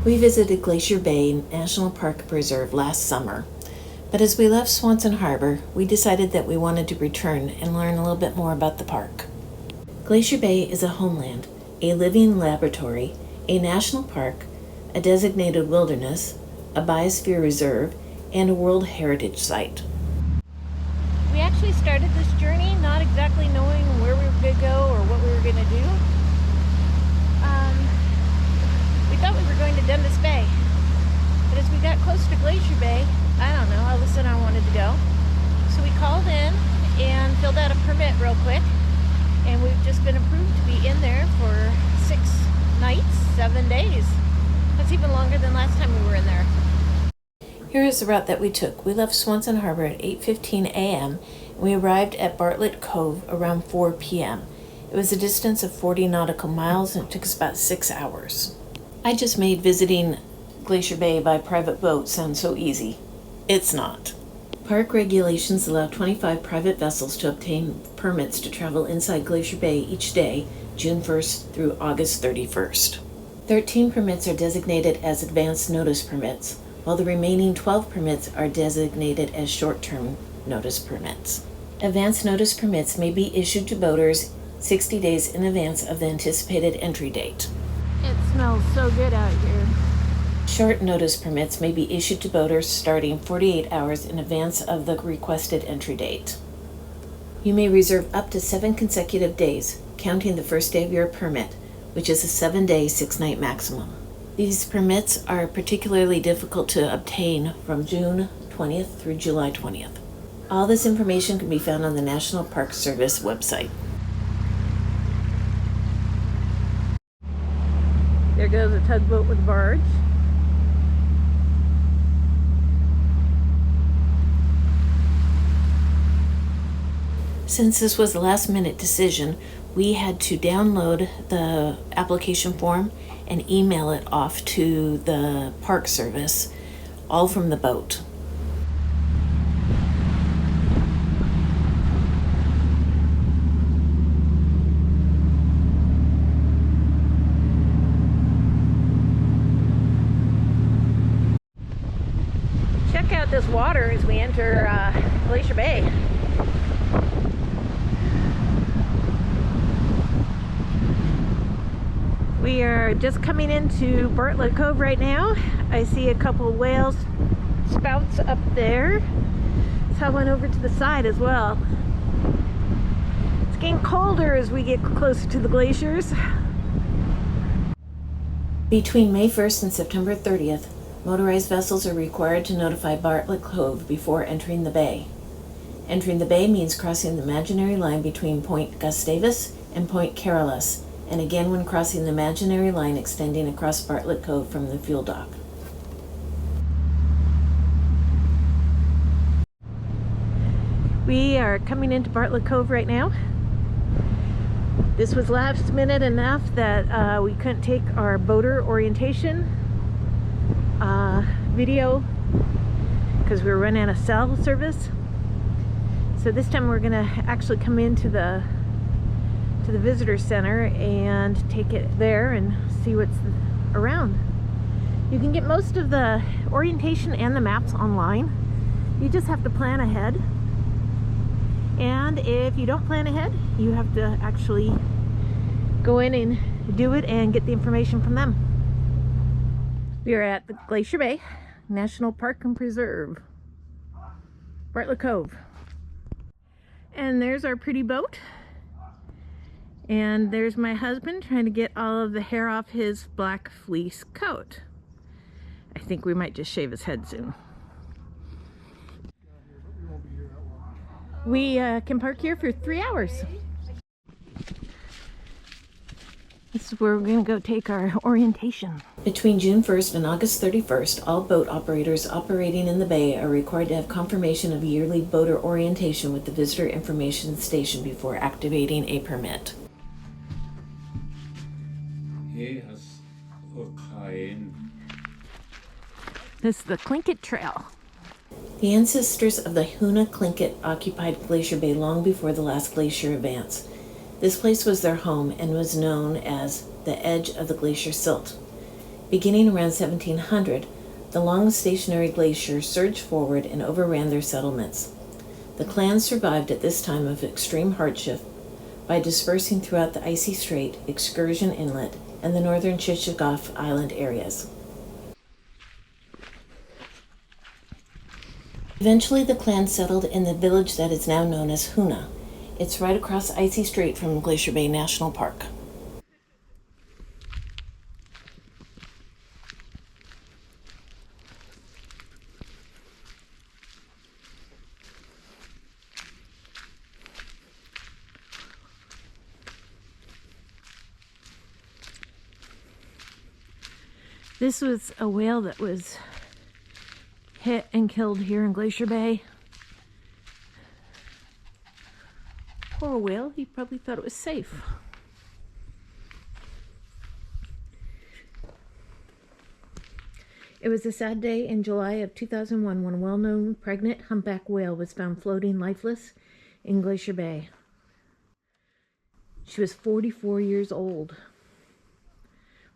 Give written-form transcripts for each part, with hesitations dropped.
We visited Glacier Bay National Park Preserve last summer, but as we left Swanson Harbor, we decided that we wanted to return and learn a little bit more about the park. Glacier Bay is a homeland, a living laboratory, a national park, a designated wilderness, a biosphere reserve, and a World Heritage Site. We actually started this journey not exactly knowing where we were going to go or what we were going to do. We thought we were going to Dundas Bay, but as we got close to Glacier Bay, I don't know, all of a sudden I wanted to go. So we called in and filled out a permit real quick, and we've just been approved to be in there for 6 nights, 7 days. That's even longer than last time we were in there. Here is the route that we took. We left Swanson Harbor at 8:15 a.m. and we arrived at Bartlett Cove around 4 p.m. It was a distance of 40 nautical miles and it took us about 6 hours. I just made visiting Glacier Bay by private boat sound so easy. It's not. Park regulations allow 25 private vessels to obtain permits to travel inside Glacier Bay each day, June 1st through August 31st. 13 permits are designated as advance notice permits, while the remaining 12 permits are designated as short-term notice permits. Advance notice permits may be issued to boaters 60 days in advance of the anticipated entry date. It smells so good out here. Short notice permits may be issued to boaters starting 48 hours in advance of the requested entry date. You may reserve up to 7 consecutive days, counting the first day of your permit, which is a 7-day, 6-night maximum. These permits are particularly difficult to obtain from June 20th through July 20th. All this information can be found on the National Park Service website. There goes a tugboat with a barge. Since this was a last-minute decision, we had to download the application form and email it off to the Park Service, all from the boat. Check out this water as we enter Glacier Bay. We are just coming into Bartlett Cove right now. I see a couple whale spouts up there. Saw one over to the side as well. It's getting colder as we get closer to the glaciers. Between May 1st and September 30th, motorized vessels are required to notify Bartlett Cove before entering the bay. Entering the bay means crossing the imaginary line between Point Gustavus and Point Carolus, and again when crossing the imaginary line extending across Bartlett Cove from the fuel dock. We are coming into Bartlett Cove right now. This was last minute enough that we couldn't take our boater orientation video because we were running out of cell service. So this time we're gonna actually come into the visitor center and take it there and see what's around. You can get most of the orientation and the maps online. You just have to plan ahead. And if you don't plan ahead, you have to actually go in and do it and get the information from them. We are at the Glacier Bay National Park and Preserve, Bartlett Cove. And there's our pretty boat. And there's my husband trying to get all of the hair off his black fleece coat. I think we might just shave his head soon. We can park here for 3 hours. This is where we're going to go take our orientation. Between June 1st and August 31st, all boat operators operating in the bay are required to have confirmation of yearly boater orientation with the Visitor Information Station before activating a permit. This is the Tlingit Trail. The ancestors of the Huna Tlingit occupied Glacier Bay long before the last glacier advance. This place was their home and was known as the edge of the glacier silt. Beginning around 1700, the long stationary glacier surged forward and overran their settlements. The clan survived at this time of extreme hardship by dispersing throughout the Icy Strait, Excursion Inlet, and the northern Chichagof Island areas. Eventually, the clan settled in the village that is now known as Huna. It's right across Icy Strait from Glacier Bay National Park. This was a whale that was hit and killed here in Glacier Bay. Poor whale, he probably thought it was safe. It was a sad day in July of 2001 when a well-known pregnant humpback whale was found floating lifeless in Glacier Bay. She was 44 years old,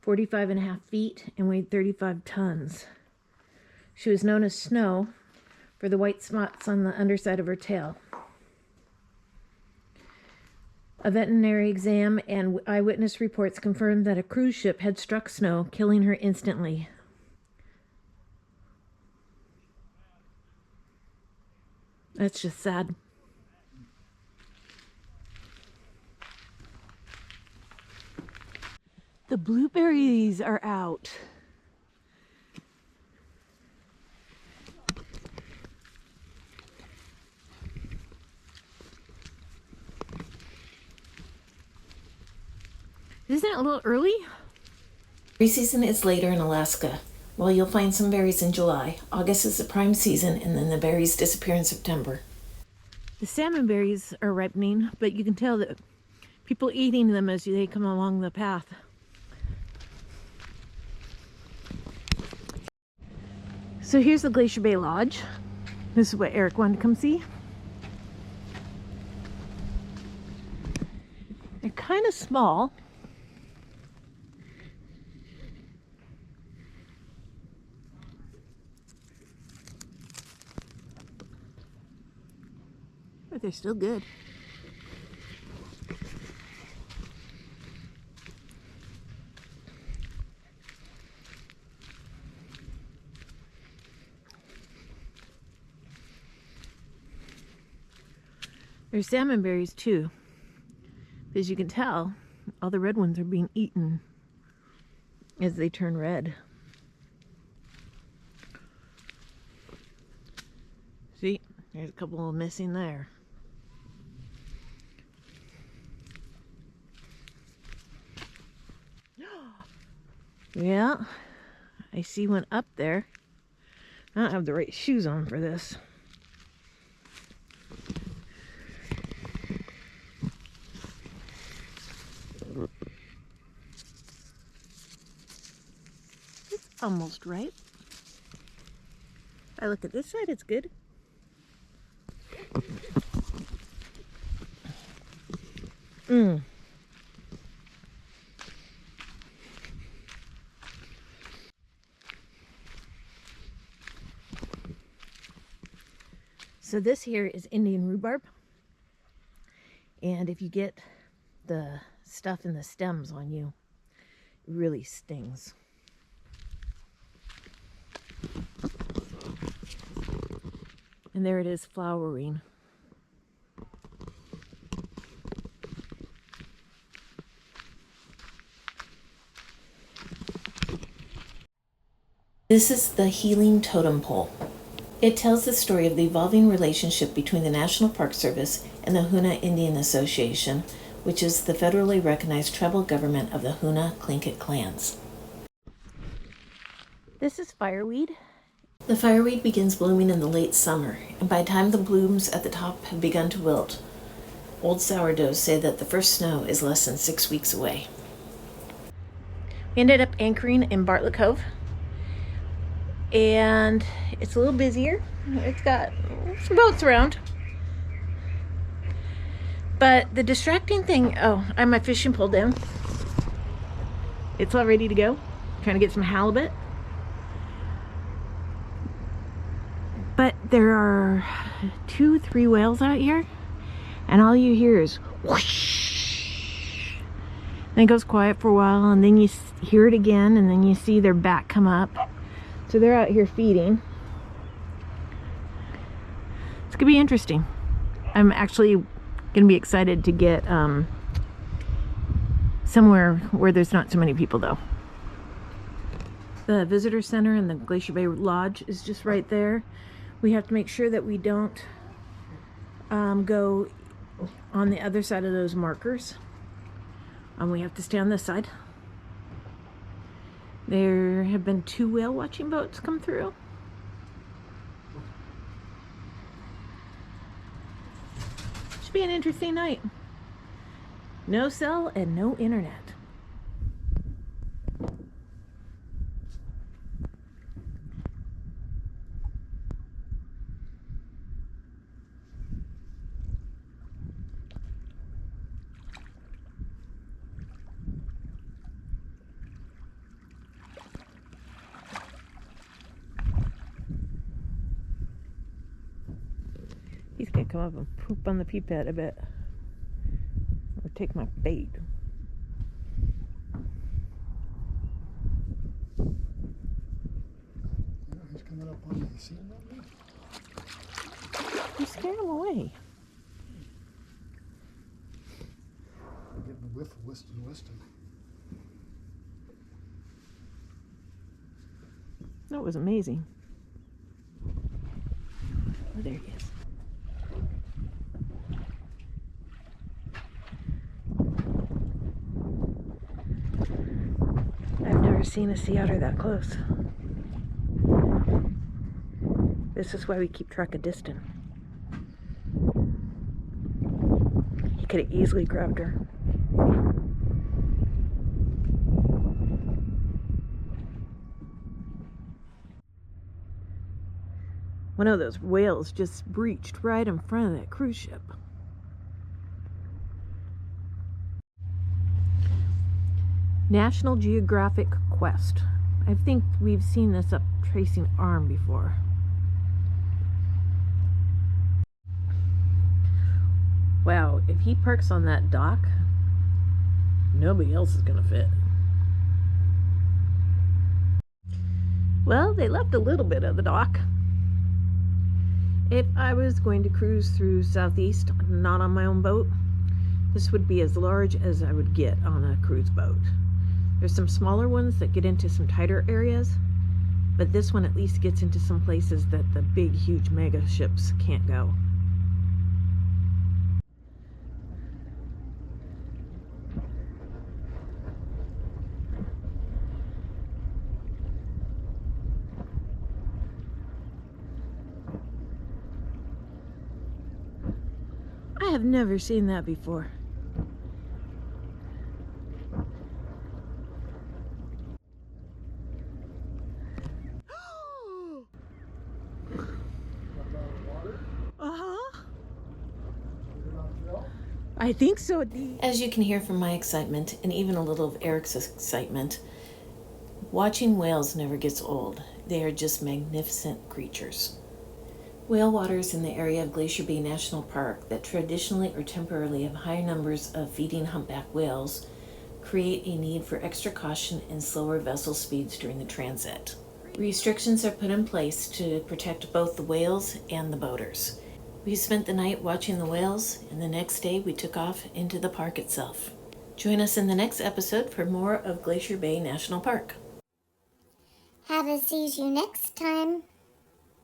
45 and a half feet, and weighed 35 tons. She was known as Snow for the white spots on the underside of her tail. A veterinary exam and eyewitness reports confirmed that a cruise ship had struck Snow, killing her instantly. That's just sad. The blueberries are out. Isn't it a little early? Berry season is later in Alaska. While you'll find some berries in July, August is the prime season, and then the berries disappear in September. The salmon berries are ripening, but you can tell that people eating them as they come along the path. So here's the Glacier Bay Lodge. This is what Eric wanted to come see. They're kind of small. But they're still good. There's salmon berries too. As you can tell, all the red ones are being eaten as they turn red. See, there's a couple missing there. Yeah, I see one up there. I don't have the right shoes on for this. It's almost ripe. If I look at this side, it's good. So this here is Indian rhubarb, and if you get the stuff in the stems on you, it really stings. And there it is flowering. This is the Healing Totem Pole. It tells the story of the evolving relationship between the National Park Service and the Huna Indian Association, which is the federally recognized tribal government of the Huna Tlingit clans. This is fireweed. The fireweed begins blooming in the late summer, and by the time the blooms at the top have begun to wilt, old sourdoughs say that the first snow is less than 6 weeks away. We ended up anchoring in Bartlett Cove, and it's a little busier. It's got some boats around. But the distracting thing, I have my fishing pole down. It's all ready to go. Trying to get some halibut. But there are 2-3 whales out here, and all you hear is whoosh. And it goes quiet for a while, and then you hear it again, and then you see their back come up. So they're out here feeding. It's gonna be interesting. I'm actually gonna be excited to get somewhere where there's not so many people though. The visitor center and the Glacier Bay Lodge is just right there. We have to make sure that we don't go on the other side of those markers. We have to stay on this side. There have been 2 whale watching boats come through. Should be an interesting night. No cell and no internet. He's gonna come up and poop on the pea pit a bit. Or take my bait. Yeah, he's coming up on the scene right now. You scare him away. I'm getting a whiff of Weston. That was amazing. Oh, there he is. I've never seen a sea otter that close. This is why we keep track of distance. He could have easily grabbed her. One of those whales just breached right in front of that cruise ship. National Geographic Quest. I think we've seen this up Tracing Arm before. Wow, if he parks on that dock, nobody else is gonna fit. Well, they left a little bit of the dock. If I was going to cruise through Southeast, not on my own boat, this would be as large as I would get on a cruise boat. There's some smaller ones that get into some tighter areas, but this one at least gets into some places that the big, huge mega ships can't go. I have never seen that before. I think so. As you can hear from my excitement, and even a little of Eric's excitement, watching whales never gets old. They are just magnificent creatures. Whale waters in the area of Glacier Bay National Park that traditionally or temporarily have high numbers of feeding humpback whales create a need for extra caution and slower vessel speeds during the transit. Restrictions are put in place to protect both the whales and the boaters. We spent the night watching the whales, and the next day we took off into the park itself. Join us in the next episode for more of Glacier Bay National Park. Havaseas you next time.